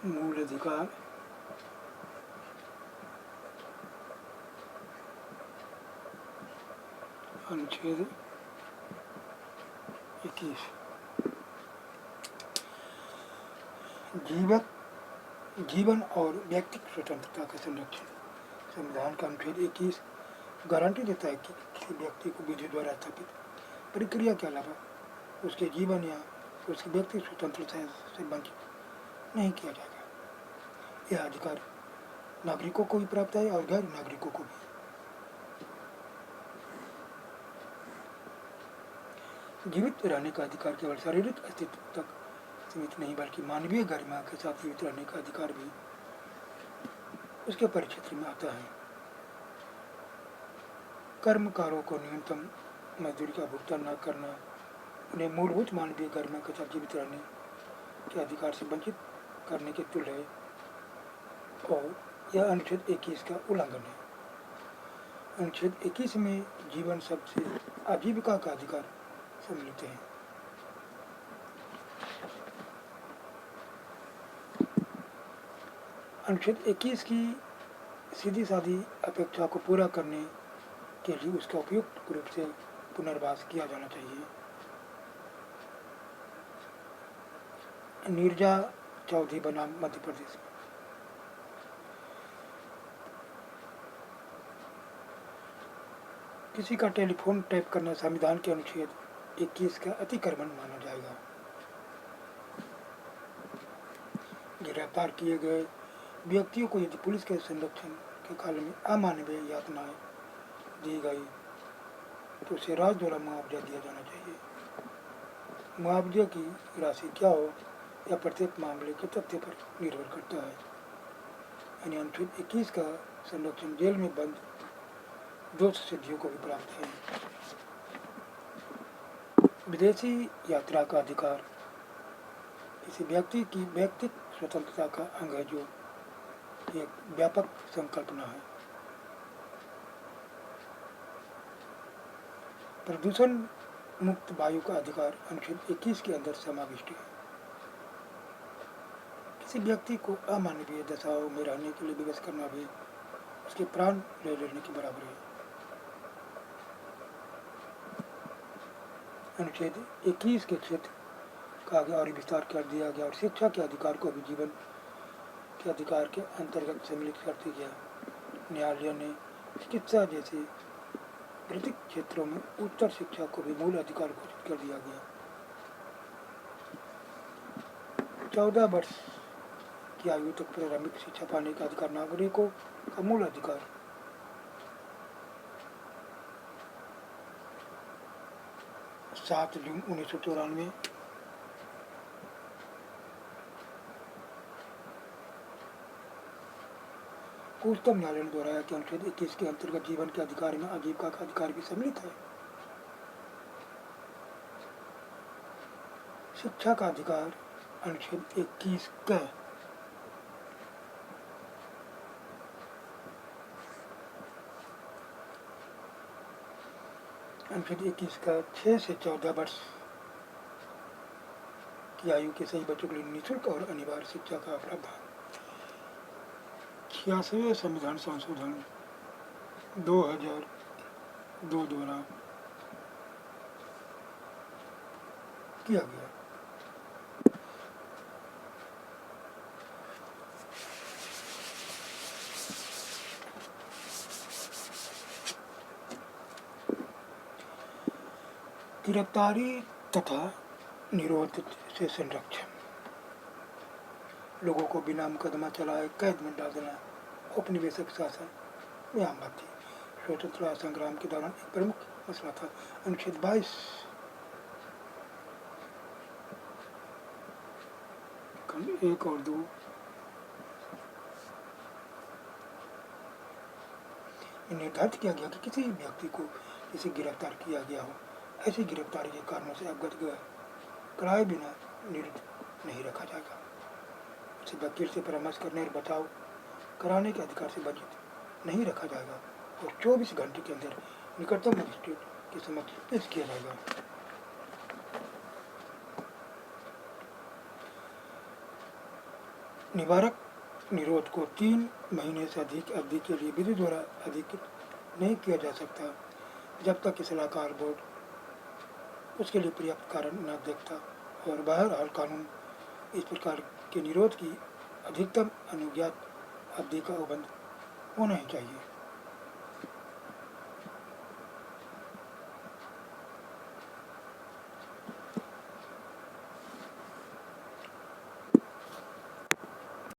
मूल अधिकार अनुच्छेद 21 जीवन और व्यक्तिगत स्वतंत्रता का संरक्षण। संविधान का अनुच्छेद 21 गारंटी देता है कि किसी व्यक्ति को विधि द्वारा स्थापित प्रक्रिया के अलावा उसके जीवन या उसकी व्यक्तिगत स्वतंत्रता से वंचित नहीं किया जाएगा। यह अधिकार नागरिकों को भी प्राप्त है और गैर नागरिकों को भी। जीवित रहने का अधिकार केवल शारीरिक अस्तित्व तक सीमित नहीं बल्कि मानवीय गरिमा के साथ जीवित रहने का अधिकार भी उसके परिक्षेत्र में आता है। कर्मकारों को न्यूनतम मजदूरी का भुगतान न करना उन्हें मूलभूत मानवीय गरिमा के साथ जीवित रहने के अधिकार से वंचित करने के तुल्य है और यह अनुच्छेद 21 का उल्लंघन है। अनुच्छेद 21 में जीवन शब्द से आजीविका का अधिकार सम्मिलित है। अनुच्छेद 21 की सीधी सादी अपेक्षा को पूरा करने के लिए उसका उपयुक्त रूप से पुनर्वास किया जाना चाहिए। नीरजा चौधरी बनाम मध्य प्रदेश में किसी का टेलीफोन टैप करना संविधान के अनुच्छेद 21 का अतिक्रमण माना जाएगा। गिरफ्तार किए गए व्यक्तियों को यदि पुलिस के संरक्षण के काल में अमानवीय यातनाएं दी गई तो उसे राज्य द्वारा मुआवजा दिया जाना चाहिए। मुआवजे की राशि क्या हो यह प्रत्येक मामले के तथ्य पर निर्भर करता है। यानी अनुच्छेद 21 का संरक्षण जेल में बंद दोष सिद्धियों को भी प्राप्त है। विदेशी यात्रा का अधिकार किसी व्यक्ति की व्यक्तिगत स्वतंत्रता का अंग है जो एक व्यापक संकल्पना है। प्रदूषण मुक्त वायु का अधिकार अनुच्छेद 21 के अंदर समाविष्ट है। किसी व्यक्ति को अमानवीय दशाओं में रहने के लिए विवश करना भी उसके प्राण ले लेने के बराबर है। अनुच्छेद 21 के क्षेत्र का आगे और विस्तार कर दिया गया और शिक्षा के अधिकार को भी जीवन के अधिकार के अंतर्गत सम्मिलित करते गया। न्यायालय ने चिकित्सा जैसे वृत्तिक क्षेत्रों में उच्चतर शिक्षा को भी मूल अधिकार घोषित कर दिया गया। 14 वर्ष की आयु तक प्रारंभिक शिक्षा पाने का अधिकार नागरिकों का मूल अधिकार। सात जून 1994 उच्चतम न्यायालय ने दोहराया कि अनुच्छेद 21 के अंतर्गत जीवन के अधिकार में आजीविका का अधिकार भी सम्मिलित है। शिक्षा का अधिकार अनुच्छेद 21 का अनुच्छेद 21 का 6 से 14 वर्ष की आयु के सही बच्चों के लिए निःशुल्क और अनिवार्य शिक्षा का प्रावधान। 86वें संविधान संशोधन 2002 द्वारा किया गया। गिरफ्तारी तथा निरोध से संरक्षण। लोगों को बिना मुकदमा चलाए कैद में डाल देना औपनिवेशिक शासन में आम बात थी। स्वतंत्रता संग्राम के दौरान एक प्रमुख मसला था। अनुच्छेद 22 खंड 1 और 2 निर्धारित किया गया कि किसी व्यक्ति को जिसे गिरफ्तार किया गया हो ऐसी गिरफ्तारी के कारणों से अवगत कराए बिना निरुद्ध नहीं रखा जाएगा। उसे वकील से परामर्श करने और बचाव कराने के अधिकार से वंचित नहीं रखा जाएगा और 24 घंटे के अंदर निकटतम मजिस्ट्रेट के समक्ष पेश किया जाएगा। निवारक निरोध को 3 महीने से अधिक अवधि के लिए विधि द्वारा अधिकृत नहीं किया जा सकता जब तक कि सलाहकार बोर्ड उसके लिए पर्याप्त कारण न देखता। और बहरहाल कानून इस प्रकार के निरोध की अधिकतम अनुज्ञात अवधि का उपबंध होना ही चाहिए।